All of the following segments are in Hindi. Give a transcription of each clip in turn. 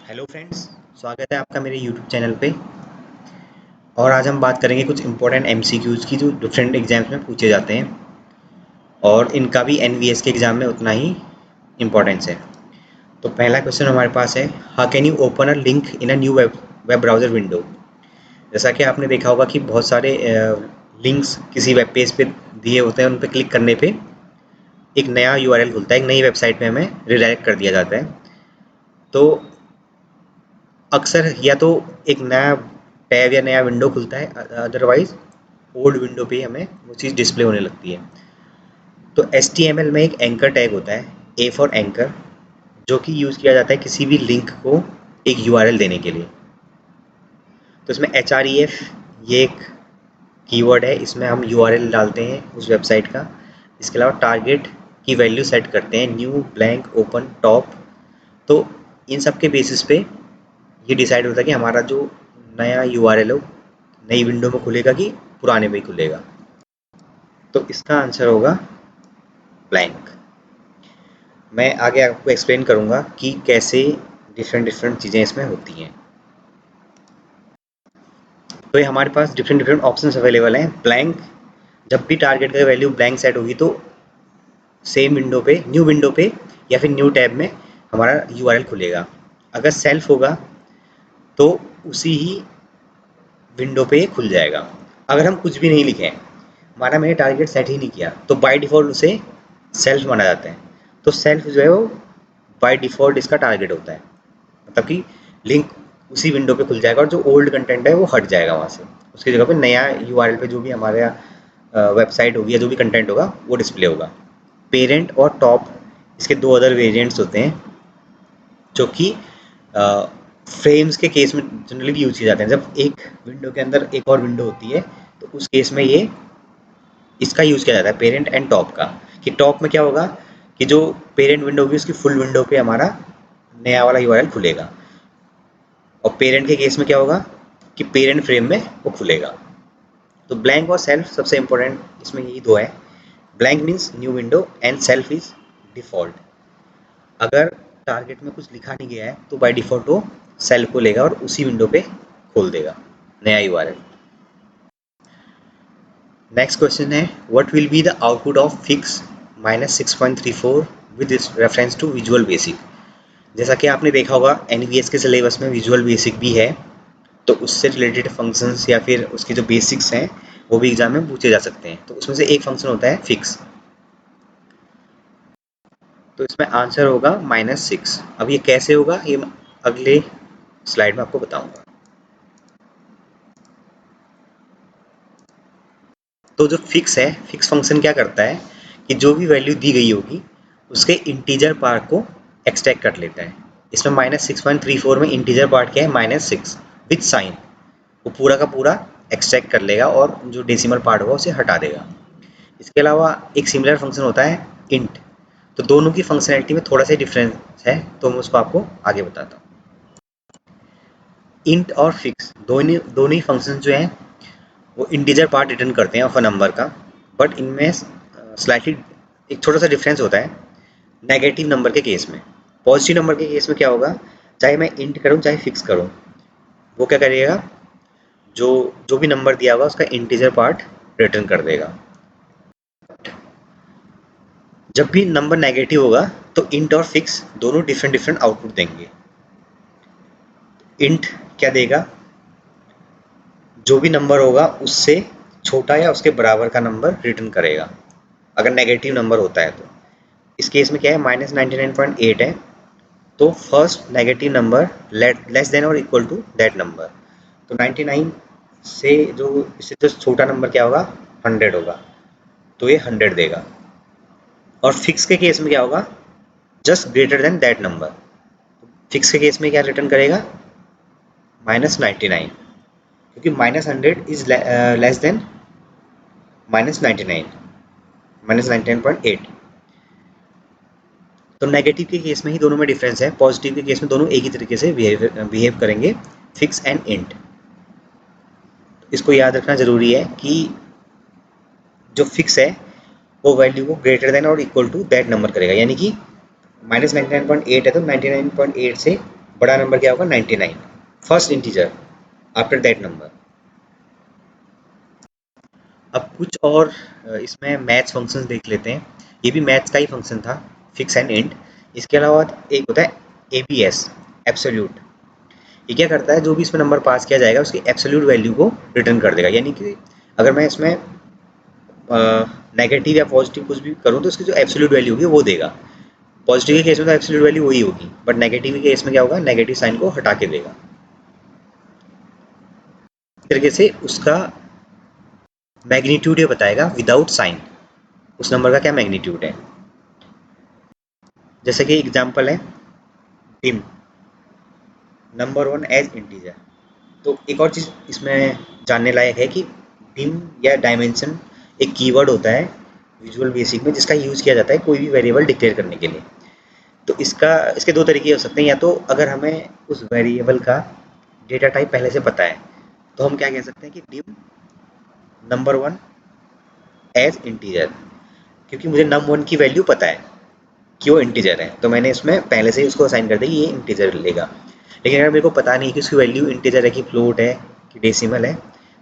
हेलो फ्रेंड्स, स्वागत है आपका मेरे यूट्यूब चैनल पे। और आज हम बात करेंगे कुछ इंपॉर्टेंट एमसीक्यूज़ की जो डिफरेंट एग्जाम्स में पूछे जाते हैं और इनका भी एनवीएस के एग्ज़ाम में उतना ही इम्पोर्टेंस है। तो पहला क्वेश्चन हमारे पास है, how can you open a link in a new web browser window. जैसा कि आपने देखा होगा कि बहुत सारे लिंक्स किसी वेब पेज पे दिए होते हैं, उन पर क्लिक करने पे एक नया यूआरएल खुलता है, एक नई वेबसाइट में हमें रिडायरेक्ट कर दिया जाता है। तो अक्सर या तो एक नया टैब या नया विंडो खुलता है, अदरवाइज ओल्ड विंडो पे ही हमें वो चीज़ डिस्प्ले होने लगती है। तो HTML में एक एंकर टैग होता है, ए फॉर एंकर, जो कि यूज़ किया जाता है किसी भी लिंक को एक यूआरएल देने के लिए। तो इसमें href ये एक कीवर्ड है, इसमें हम यूआरएल डालते हैं उस वेबसाइट का। इसके अलावा टारगेट की वैल्यू सेट करते हैं, न्यू, ब्लैंक, ओपन, टॉप। तो इन सब के बेसिस पे ये डिसाइड होता है कि हमारा जो नया यूआरएल हो नई विंडो में खुलेगा कि पुराने में ही खुलेगा। तो इसका आंसर होगा ब्लैंक। मैं आगे आपको एक्सप्लेन करूँगा कि कैसे डिफरेंट डिफरेंट चीज़ें इसमें होती हैं। तो ये हमारे पास डिफरेंट डिफरेंट ऑप्शंस अवेलेबल हैं। ब्लैंक, जब भी टारगेट का वैल्यू ब्लैंक सेट होगी तो सेम विंडो पे, न्यू विंडो पे या फिर न्यू टैब में हमारा यूआरएल खुलेगा। अगर सेल्फ होगा तो उसी ही विंडो पे खुल जाएगा। अगर हम कुछ भी नहीं लिखे, माना मैंने टारगेट सेट ही नहीं किया, तो बाय डिफ़ॉल्ट उसे सेल्फ माना जाता है। तो सेल्फ जो है वो बाय डिफ़ॉल्ट इसका टारगेट होता है, मतलब कि लिंक उसी विंडो पे खुल जाएगा और जो ओल्ड कंटेंट है वो हट जाएगा वहाँ से। उसकी जगह पे नया यूआरएल पे जो भी हमारे वेबसाइट होगी या जो भी कंटेंट होगा वो डिस्प्ले होगा। पेरेंट और टॉप इसके दो अदर वेरिएंट्स होते हैं जो कि फ्रेम्स के केस में जनरली यूज किए जाते हैं। जब एक विंडो के अंदर एक और विंडो होती है तो उस केस में ये इसका यूज़ किया जाता है, पेरेंट एंड टॉप का। कि टॉप में क्या होगा कि जो पेरेंट विंडो होगी उसकी फुल विंडो पे हमारा नया वाला यूआरएल खुलेगा, और पेरेंट के केस में क्या होगा कि पेरेंट फ्रेम में वो खुलेगा। तो ब्लैंक और सेल्फ सबसे इंपॉर्टेंट इसमें यही दो है। Blank means new window and self is default. अगर टारगेट में कुछ लिखा नहीं गया है तो बाय डिफ़ॉल्ट वो सेल्फ को लेगा और उसी विंडो पे खोल देगा नया यूआरएल। नेक्स्ट क्वेश्चन है, what will be the output of fix -6.34 with reference to Visual Basic. जैसा कि आपने देखा होगा एनवीएस के सिलेबस में विजुअल बेसिक भी है, तो उससे रिलेटेड फंक्शंस या फिर उसके जो बेसिक्स हैं वो भी एग्जाम में पूछे जा सकते हैं। तो उसमें से एक फंक्शन होता है फिक्स। तो इसमें आंसर होगा -6। अब ये कैसे होगा ये मैं अगले स्लाइड में आपको बताऊंगा। तो जो फिक्स है, फिक्स फंक्शन क्या करता है कि जो भी वैल्यू दी गई होगी उसके इंटीजर पार्ट को एक्सट्रैक्ट कर लेता है। इसमें -6.34 में इंटीजर पार्ट क्या है, -6 विथ साइन। वो पूरा का पूरा एक्सट्रैक्ट कर लेगा और जो डेसिमल पार्ट होगा उसे हटा देगा। इसके अलावा एक सिमिलर फंक्शन होता है इंट। तो दोनों की फंक्शनैलिटी में थोड़ा सा डिफरेंस है, तो मैं उसको आपको आगे बताता हूँ। इंट और फिक्स दोनों दोनों ही फंक्शन जो हैं वो इंटीजर पार्ट रिटर्न करते हैं ऑफ अ नंबर का, बट इनमें स्लाइटली एक छोटा सा डिफरेंस होता है नेगेटिव नंबर के केस में। पॉजिटिव नंबर के केस में क्या होगा, चाहे मैं इंट करूँ चाहे फिक्स करूँ, वो क्या करेगा, जो जो भी नंबर दिया होगा उसका इंटीजर पार्ट रिटर्न कर देगा। जब भी नंबर नेगेटिव होगा तो इंट और फिक्स दोनों डिफरेंट डिफरेंट आउटपुट देंगे। इंट क्या देगा, जो भी नंबर होगा उससे छोटा या उसके बराबर का नंबर रिटर्न करेगा अगर नेगेटिव नंबर होता है। तो इस केस में क्या है, -99.8 है, तो first negative number less than और इक्वल टू दैट नंबर। तो 99 से जो इससे जो छोटा नंबर क्या होगा, 100 होगा, तो ये 100 देगा। और फिक्स के केस में क्या होगा, just greater than that number. Fix के केस में क्या रिटर्न करेगा, -99, क्योंकि -100 इज लेस देन -99, -99.8। तो नेगेटिव के केस में ही दोनों में डिफरेंस है, पॉजिटिव के केस में दोनों एक ही तरीके से बिहेव करेंगे, फिक्स एंड इंट। इसको याद रखना ज़रूरी है कि जो फिक्स है वो वैल्यू को ग्रेटर देन और इक्वल टू दैट नंबर करेगा, यानी कि -99.8 है तो 99.8 से बड़ा नंबर क्या होगा 99, first integer after that number. अब कुछ और इसमें मैथ्स फंक्शंस देख लेते हैं। ये भी मैथ्स का ही फंक्शन था, फिक्स एंड इंट। इसके अलावा एक होता है एबीएस, एब्सोल्यूट। ये क्या करता है, जो भी इसमें नंबर पास किया जाएगा उसकी एब्सोल्यूट वैल्यू को रिटर्न कर देगा। यानी कि अगर मैं इसमें नेगेटिव या पॉजिटिव कुछ भी करूँ तो उसकी जो एब्सोल्यूट वैल्यू होगी वो देगा। पॉजिटिव के केस में तो एब्सोल्यूट वैल्यू वही होगी, बट नेगेटिव के केस में क्या होगा, नेगेटिव साइन को हटा के देगा। इस तरीके से उसका मैग्नीट्यूड ये बताएगा विदाउट साइन, उस नंबर का क्या मैग्नीट्यूड है। जैसे कि एग्जांपल है dim number one as integer. तो एक और चीज़ इसमें जानने लायक है कि डिम या डायमेंशन एक कीवर्ड होता है विजुअल बेसिक में, जिसका यूज़ किया जाता है कोई भी वेरिएबल डिक्लेयर करने के लिए। तो इसके दो तरीके हो सकते हैं। या तो अगर हमें उस वेरिएबल का डेटा टाइप पहले से पता है तो हम क्या कह सकते हैं कि dim number one as integer, क्योंकि मुझे नम वन की वैल्यू पता है कि वो इंटीजर है, तो मैंने इसमें पहले से ही उसको असाइन कर दिया कि ये इंटीजर लेगा। लेकिन अगर मेरे को पता नहीं कि उसकी वैल्यू इंटीजर है कि फ्लोट है कि डेसिमल है,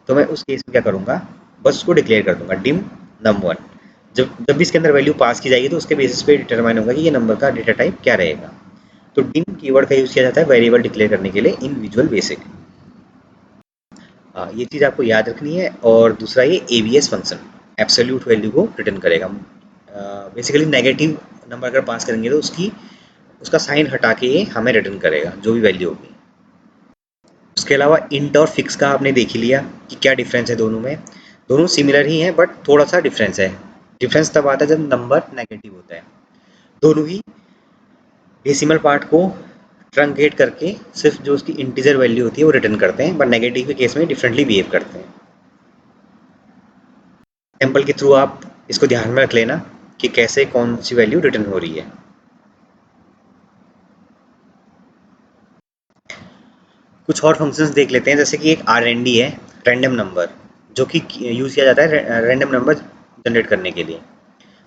तो मैं उस केस में क्या करूँगा, बस उसको डिक्लेयर कर दूंगा डिम नम वन। जब जब भी इसके अंदर वैल्यू पास की जाएगी तो उसके बेसिस पे डिटरमाइन होगा कि ये नंबर का डेटा टाइप क्या रहेगा। तो डिम कीवर्ड का यूज़ किया जाता है वेरिएबल डिक्लेयर करने के लिए इन विजुअल बेसिक। ये चीज़ आपको याद रखनी है। और दूसरा ये एबीएस फंक्शन एब्सोल्यूट वैल्यू को रिटर्न करेगा। बेसिकली नेगेटिव नंबर अगर पास करेंगे तो उसका साइन हटा के ये हमें रिटर्न करेगा जो भी वैल्यू होगी। उसके अलावा इंट और फिक्स का आपने देख ही लिया कि क्या डिफरेंस है दोनों में। दोनों सिमिलर ही हैं बट थोड़ा सा डिफरेंस है। डिफरेंस तब आता है जब नंबर नेगेटिव होता है। दोनों ही डेसिमल पार्ट को ट्रंकेट करके सिर्फ जो उसकी इंटीजर वैल्यू होती है वो रिटर्न करते हैं, बट नेगेटिव के केस में डिफरेंटली बिहेव करते हैं। एग्जाम्पल के थ्रू आप इसको ध्यान में रख लेना कि कैसे कौन सी वैल्यू रिटर्न हो रही है। कुछ और फंक्शंस देख लेते हैं, जैसे कि एक आर_एन_डी है, रैंडम नंबर, जो कि यूज़ किया जाता है रैंडम नंबर जनरेट करने के लिए।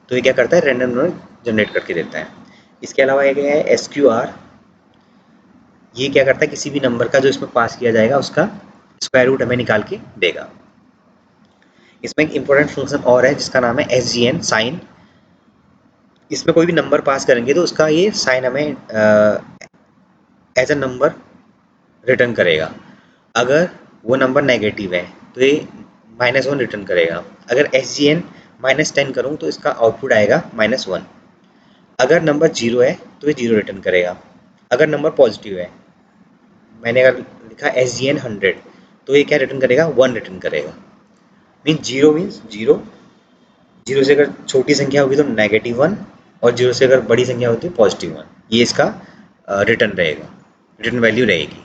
तो ये क्या करता है, रैंडम नंबर जनरेट करके देता है। इसके अलावा एक है एसक्यूआर। ये क्या करता है, किसी भी नंबर का जो इसमें पास किया जाएगा उसका स्क्वायर रूट हमें निकाल के देगा। इसमें एक इंपॉर्टेंट फंक्शन और है जिसका नाम है एसजीएन साइन। इसमें कोई भी नंबर पास करेंगे तो उसका ये साइन हमें एज अ नंबर रिटर्न करेगा। अगर वो नंबर नेगेटिव है तो ये -1 रिटर्न करेगा। अगर एस जी एन -10 करूँ तो इसका आउटपुट आएगा -1। अगर नंबर 0 है तो ये 0 रिटर्न करेगा। अगर नंबर पॉजिटिव है, मैंने अगर लिखा एस जी एन 100, तो ये क्या रिटर्न करेगा, 1 रिटर्न करेगा। मीन्स जीरो, जीरो से अगर छोटी संख्या होगी तो -1, और जीरो से अगर बड़ी संख्या होती है +1। ये इसका रिटर्न रहेगा, रिटर्न वैल्यू रहेगी।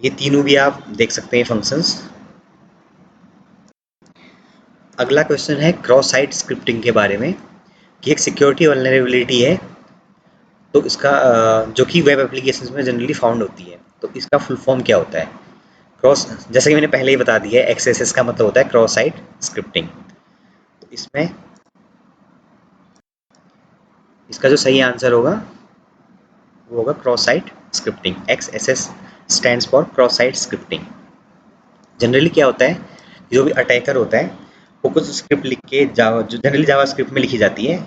ये तीनों भी आप देख सकते हैं फंक्शंस। अगला क्वेश्चन है क्रॉस साइट स्क्रिप्टिंग के बारे में, कि एक सिक्योरिटी वल्नरेबिलिटी है तो इसका जो कि वेब एप्लीकेशंस में जनरली फाउंड होती है। तो इसका फुल फॉर्म क्या होता है। क्रॉस, जैसे कि मैंने पहले ही बता दिया है, एक्सएसएस का मतलब होता है क्रॉस साइट स्क्रिप्टिंग। तो इसमें इसका जो सही आंसर होगा वो होगा cross site scripting. XSS stands for cross site scripting. Generally क्या होता है, जो भी अटैकर होता है वो कुछ स्क्रिप्ट लिख के जावा, जो जनरली जावा स्क्रिप्ट में लिखी जाती है,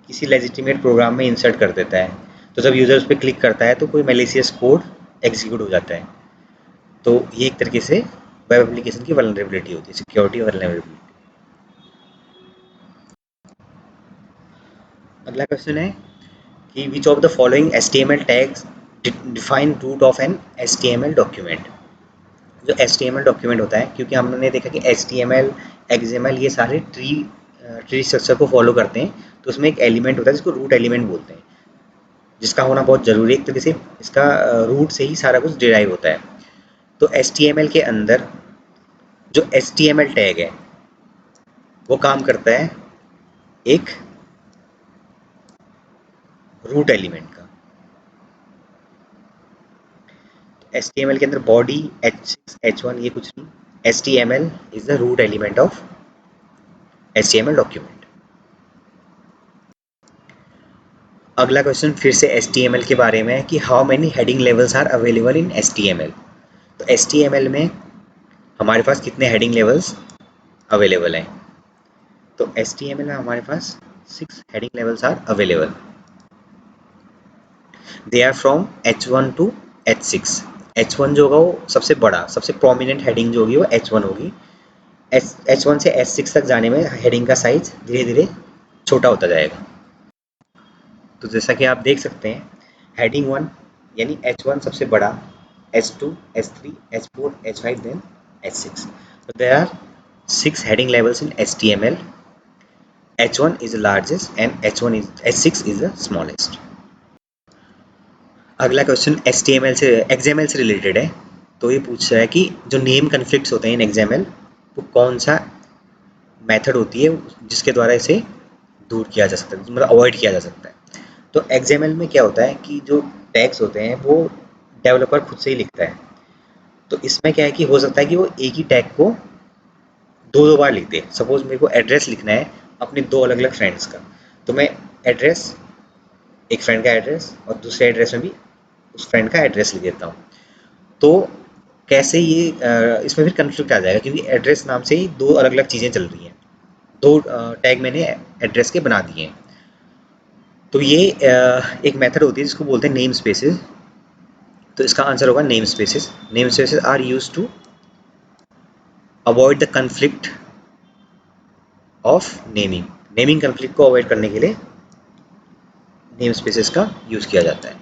किसी लेजिटिमेट प्रोग्राम में इंसर्ट कर देता है। तो जब यूज़र उस पर क्लिक करता है तो कोई मेलिशियस कोड एग्जीक्यूट हो जाता है। तो ये एक तरीके से वेब एप्लीकेशन की वल्नरेबिलिटी होती है, सिक्योरिटी वल्नरेबिलिटी। अगला क्वेश्चन है कि which of the following HTML tags define root of an HTML document. जो HTML डॉक्यूमेंट होता है, क्योंकि हमने देखा कि HTML, XML ये सारे ट्री स्ट्रक्चर को फॉलो करते हैं, तो उसमें एक एलिमेंट होता है जिसको रूट एलिमेंट बोलते हैं, जिसका होना बहुत ज़रूरी है। एक तरीके से इसका रूट से ही सारा कुछ डिराइव होता है। तो HTML के अंदर जो HTML टैग है वो काम करता है एक रूट एलिमेंट का। HTML के अंदर बॉडी H6 H1 ये कुछ नहीं, HTML is the root element of HTML document. अगला क्वेश्चन फिर से HTML के बारे में है कि how many heading levels are available in HTML। तो HTML में हमारे पास कितने हेडिंग लेवल्स अवेलेबल हैं? तो HTML में हमारे पास 6 heading levels are available. They are from H1 to H6। H1 जो होगा वो सबसे बड़ा, सबसे प्रोमिनेंट हेडिंग जो होगी वो H1 होगी। H1 से H6 तक जाने में हेडिंग का साइज धीरे धीरे छोटा होता जाएगा। तो जैसा कि आप देख सकते हैं, हेडिंग 1 यानी H1 सबसे बड़ा, H2, H3, H4, H5 then H6। So there are 6 heading levels in HTML. H1 is the largest and H6 is the smallest. अगला क्वेश्चन HTML से XML से रिलेटेड है। तो ये पूछ रहा है कि जो नेम कन्फ्लिक्ट्स होते हैं इन XML, वो कौन सा मेथड होती है जिसके द्वारा इसे दूर किया जा सकता है, मतलब अवॉइड किया जा सकता है। तो XML में क्या होता है कि जो टैग्स होते हैं वो डेवलपर खुद से ही लिखता है। तो इसमें क्या है कि हो सकता है कि वो एक ही टैग को दो दो बार लिख दे। सपोज मेरे को एड्रेस लिखना है अपने दो अलग अलग फ्रेंड्स का, तो मैं एड्रेस, एक फ्रेंड का एड्रेस और दूसरे एड्रेस में भी उस फ्रेंड का एड्रेस लिख देता हूँ। तो कैसे ये इसमें फिर कन्फ्लिक्ट आ जाएगा, क्योंकि एड्रेस नाम से ही दो अलग अलग चीज़ें चल रही हैं, दो टैग मैंने एड्रेस के बना दिए हैं। तो ये एक मेथड होती है जिसको बोलते हैं नेम स्पेसेस। तो इसका आंसर होगा name spaces. Name spaces are use to avoid the conflict of naming. Naming conflict को अवॉइड करने के लिए नेम स्पेसेस का यूज़ किया जाता है।